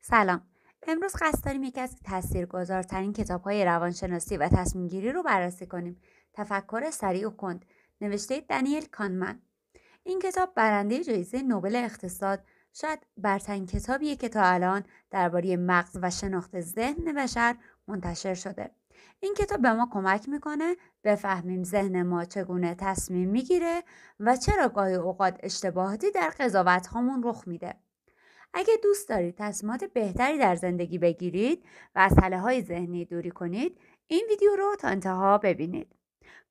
سلام. امروز قصد داریم یکی از تاثیرگذارترین کتاب‌های روانشناسی و تصمیم‌گیری رو بررسی کنیم. تفکر سریع و کند، نوشته دنیل کانمن. این کتاب برنده جایزه نوبل اقتصاد، شاید برترین کتابیه که تا الان درباره مغز و شناخت ذهن بشر منتشر شده. این کتاب به ما کمک میکنه بفهمیم ذهن ما چگونه تصمیم میگیره و چرا گاهی اوقات اشتباهاتی در قضاوت هامون رخ میده. اگه دوست دارید تصمیمات بهتری در زندگی بگیرید و از تله‌های ذهنی دوری کنید، این ویدیو رو تا انتها ببینید.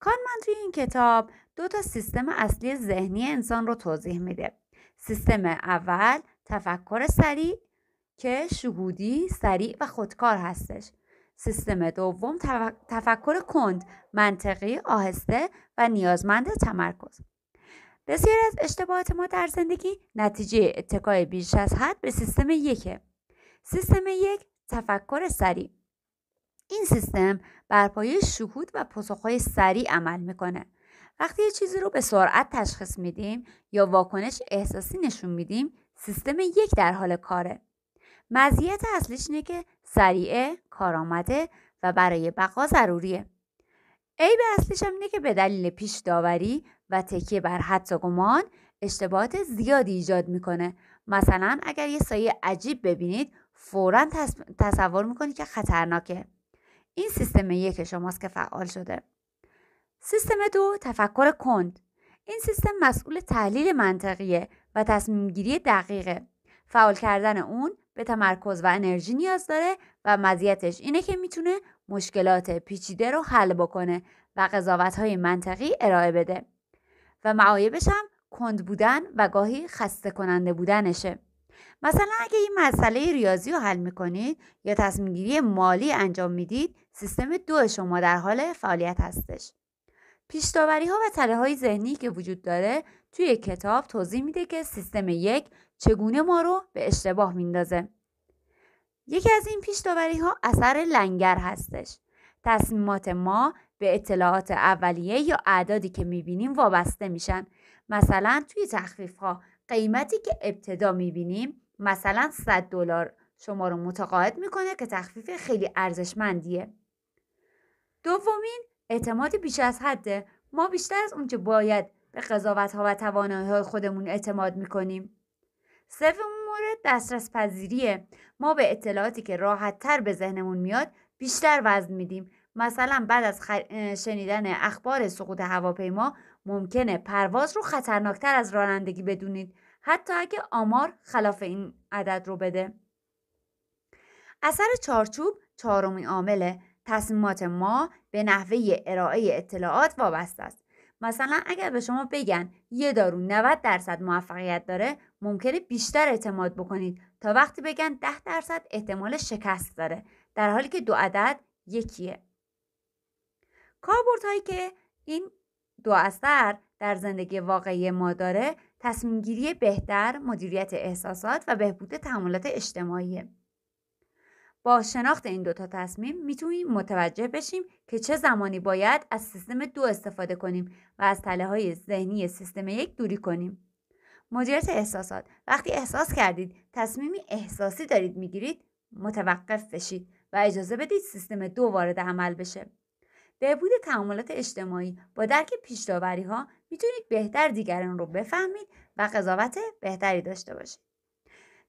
کانمن توی این کتاب 2 سیستم اصلی ذهنی انسان رو توضیح میده. سیستم اول تفکر سریع که شهودی، سریع و خودکار هستش. سیستم دوم تفکر کند، منطقی، آهسته و نیازمند تمرکز. بسیاری از اشتباهات ما در زندگی نتیجه اتکای بیش از حد به سیستم یکه. سیستم یک تفکر سریع. این سیستم بر پایه شهود و پاسخهای سریع عمل میکنه. وقتی یه چیزی رو به سرعت تشخیص میدیم یا واکنش احساسی نشون میدیم، سیستم یک در حال کاره. مزیت اصلیش اینه که سریعه، کارآمده و برای بقا ضروریه. عیب اصلیش هم اینه که به دلیل پیش داوری و تکیه بر حدس و گمان اشتباهات زیادی ایجاد میکنه. مثلا اگر یه سایه عجیب ببینید فوراً تصور میکنید که خطرناکه. این سیستم یک شماست که فعال شده. سیستم دو تفکر کند. این سیستم مسئول تحلیل منطقیه و تصمیم گیری دقیقه. فعال کردن اون به تمرکز و انرژی نیاز داره و مزیتش اینه که میتونه مشکلات پیچیده رو حل بکنه و قضاوت‌های منطقی ارائه بده. و معایبش هم کند بودن و گاهی خسته کننده بودنشه. مثلا اگه این مسئله ریاضی رو حل میکنید یا تصمیم گیری مالی انجام میدید، سیستم 2 شما در حال فعالیت هستش. پیش‌داوری ها و تله‌های ذهنی که وجود داره توی کتاب توضیح میده که سیستم 1 چگونه ما رو به اشتباه میندازه. یکی از این پیش‌داوری ها اثر لنگر هستش. تصمیمات ما به اطلاعات اولیه یا اعدادی که میبینیم وابسته میشن. مثلا توی تخفیف ها قیمتی که ابتدا میبینیم، مثلا $100 شما رو متقاعد میکنه که تخفیف خیلی ارزشمندیه. دومین اعتماد بیش از حده. ما بیشتر از اون که باید به قضاوت ها و توانایی های خودمون اعتماد میکنیم. سومین مورد دسترس پذیریه. ما به اطلاعاتی که راحت تر به ذهنمون میاد بیشتر وزن میدیم. مثلا بعد از شنیدن اخبار سقوط هواپیما ممکنه پرواز رو خطرناکتر از رانندگی بدونید، حتی اگه آمار خلاف این عدد رو بده. اثر چارچوب چهارمین عامله. تصمیمات ما به نحوه ارائه اطلاعات وابسته است. مثلا اگر به شما بگن یه دارو 90% موفقیت داره، ممکنه بیشتر اعتماد بکنید تا وقتی بگن 10% احتمال شکست داره، در حالی که 2 عدد یکیه. کاربردهایی که این 2 اثر در زندگی واقعی ما داره، تصمیم گیری بهتر، مدیریت احساسات و بهبود تعاملات اجتماعیه. با شناخت این 2 تصمیم میتونیم متوجه بشیم که چه زمانی باید از سیستم 2 استفاده کنیم و از تله‌های ذهنی سیستم 1 دوری کنیم. مدیریت احساسات. وقتی احساس کردید تصمیمی احساسی دارید میگیرید، متوقف بشید و اجازه بدید سیستم 2 وارد عمل بشه. بهبود تعاملات اجتماعی. با درک پیش‌داوری‌ها میتونید بهتر دیگران رو بفهمید و قضاوت بهتری داشته باشید.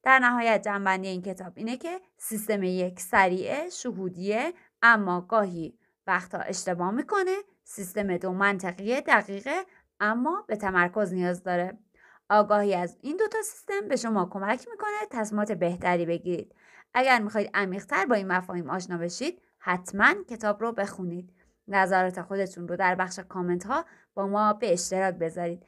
در نهایت جمع‌بندی این کتاب اینه که سیستم 1 سریعه، شهودیه، اما گاهی وقتا اشتباه میکنه. سیستم 2 منطقیه، دقیقه، اما به تمرکز نیاز داره. آگاهی از این 2 سیستم به شما کمک میکنه تصمیمات بهتری بگیرید. اگر میخواید عمیق‌تر با این مفاهیم آشنا بشید، حتما کتاب رو بخونید. نظرات خودتون رو در بخش کامنت ها با ما به اشتراک بذارید